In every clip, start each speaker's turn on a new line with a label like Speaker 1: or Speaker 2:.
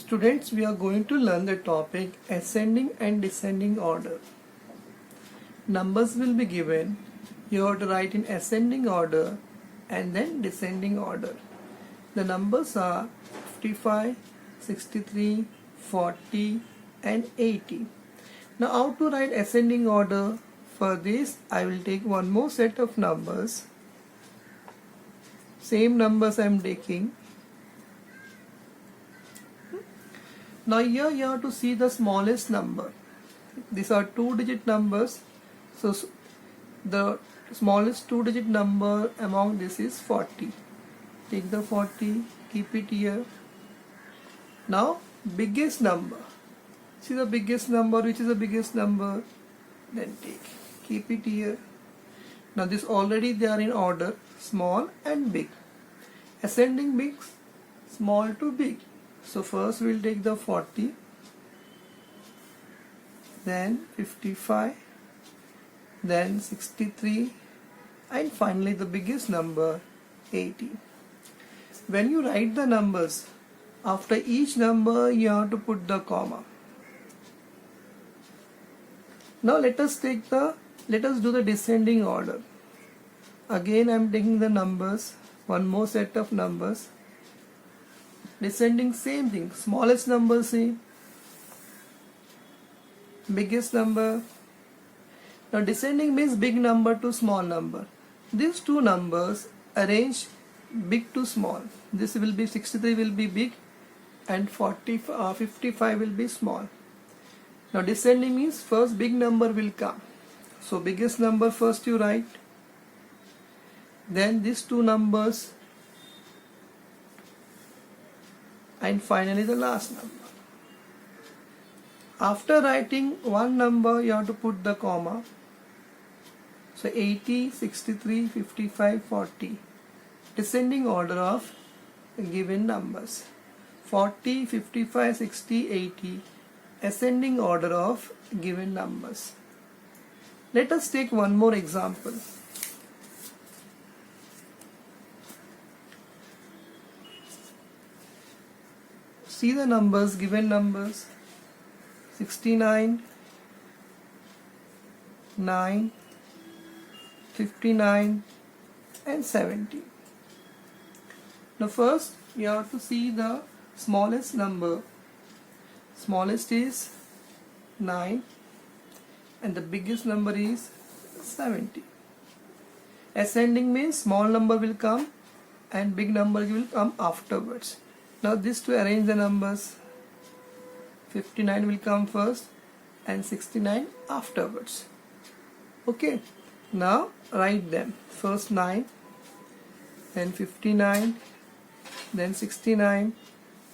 Speaker 1: Students, we are going to learn the topic ascending and descending order. Numbers will be given. You have to write in ascending order and then descending order. The numbers are 55, 63, 40 and 80. Now how to write ascending order? For this I will take one more set of numbers. Same numbers I am taking. Now here you have to see the smallest number. These are 2-digit numbers. So the smallest 2-digit number among this is 40. Take the 40, keep it here. Now biggest number. See the biggest number, which is the biggest number? Then keep it here. Now this already they are in order, small and big. Ascending big, small to big. So first we will take the 40, then 55, then 63 and finally the biggest number 80. When you write the numbers, after each number you have to put the comma. Now let us do the descending order. Again I am taking the numbers, one more set of numbers. Descending, same thing, smallest number see, biggest number. Now descending means big number to small number. These two numbers arrange big to small. This will be 63 will be big and 55 will be small. Now descending means first big number will come. So biggest number first you write. Then these two numbers and finally the last number. After writing one number you have to put the comma. So 80, 63, 55, 40. Descending order of given numbers. 40, 55, 60, 80. Ascending order of given numbers. Let us take one more example. See the numbers, given numbers 69, 9, 59 and 70. Now first you have to see the smallest number. Smallest is 9 and the biggest number is 70. Ascending means small number will come and big number will come afterwards. Now this to arrange the numbers, 59 will come first and 69 afterwards. Okay, now write them. First 9, then 59, then 69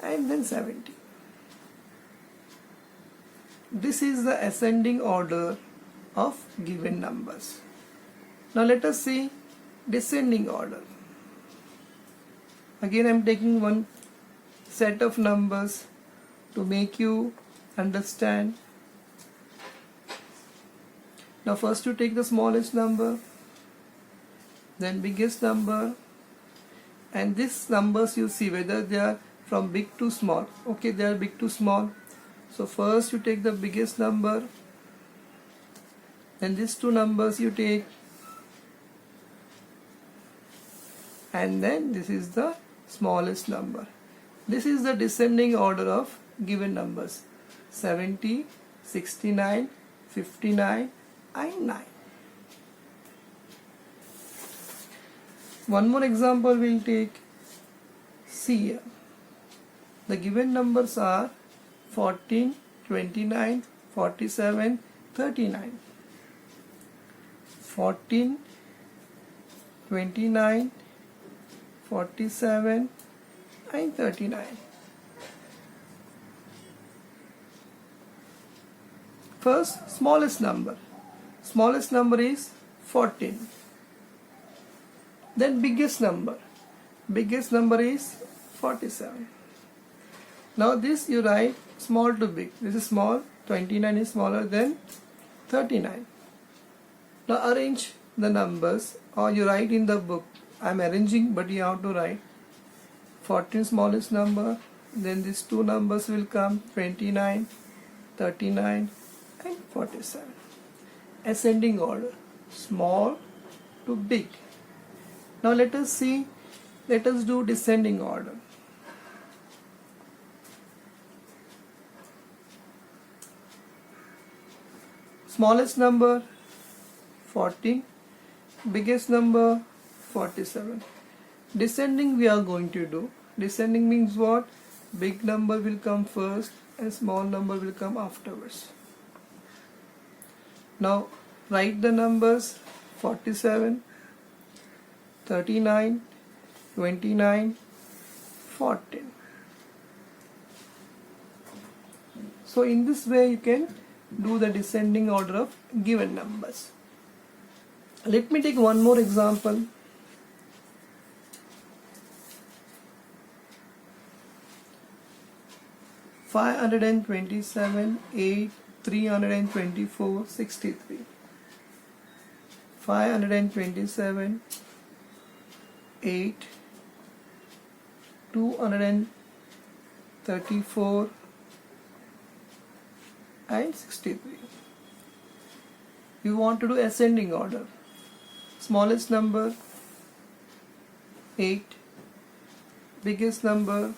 Speaker 1: and then 70. This is the ascending order of given numbers. Now let us see descending order. Again I am taking one set of numbers to make you understand. Now first you take the smallest number, then biggest number, and these numbers you see whether they are from big to small. Okay, they are big to small. So first you take the biggest number, then these two numbers you take, and then this is the smallest number. This is the descending order of given numbers. 70, 69, 59 and 9. One more example we will take. See here. The given numbers are 14, 29, 47, 39. 14, 29, 47 and 39. First, smallest number. Smallest number is 14. Then biggest number. Biggest number is 47. Now this you write small to big. This is small. 29 is smaller than 39. Now arrange the numbers, or you write in the book. I am arranging, but you have to write 14 smallest number, then these two numbers will come 29, 39 and 47. Ascending order, small to big. Now let us do descending order. Smallest number 14, biggest number 47. Descending we are going to do. Descending means what? Big number will come first and small number will come afterwards. Now write the numbers 47, 39, 29, 14. So in this way you can do the descending order of given numbers. Let me take one more example. Five 8, 324, 63. 527, 8, 234 and 63. You want to do ascending order. Smallest number 8, biggest number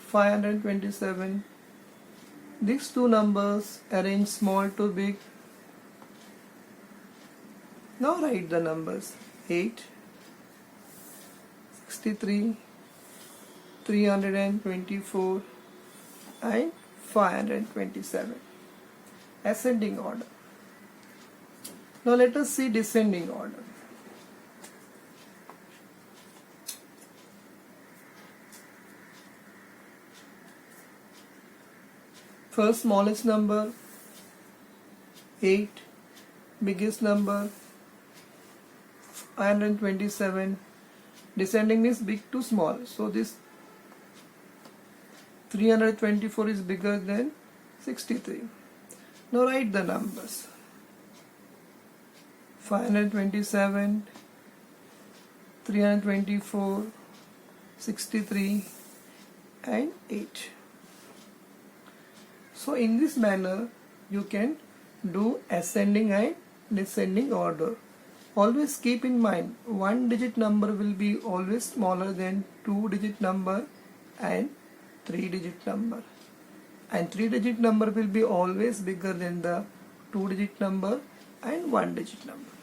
Speaker 1: 527. These two numbers arrange small to big. Now write the numbers 8, 63, 324 and 527. Ascending order. Now let us see descending order. First smallest number 8, biggest number 527. Descending means big to small. So this 324 is bigger than 63. Now write the numbers. 527, 324, 63 and 8. So in this manner you can do ascending and descending order. Always keep in mind, one digit number will be always smaller than two digit number and three digit number, and three digit number will be always bigger than the two digit number and one digit number.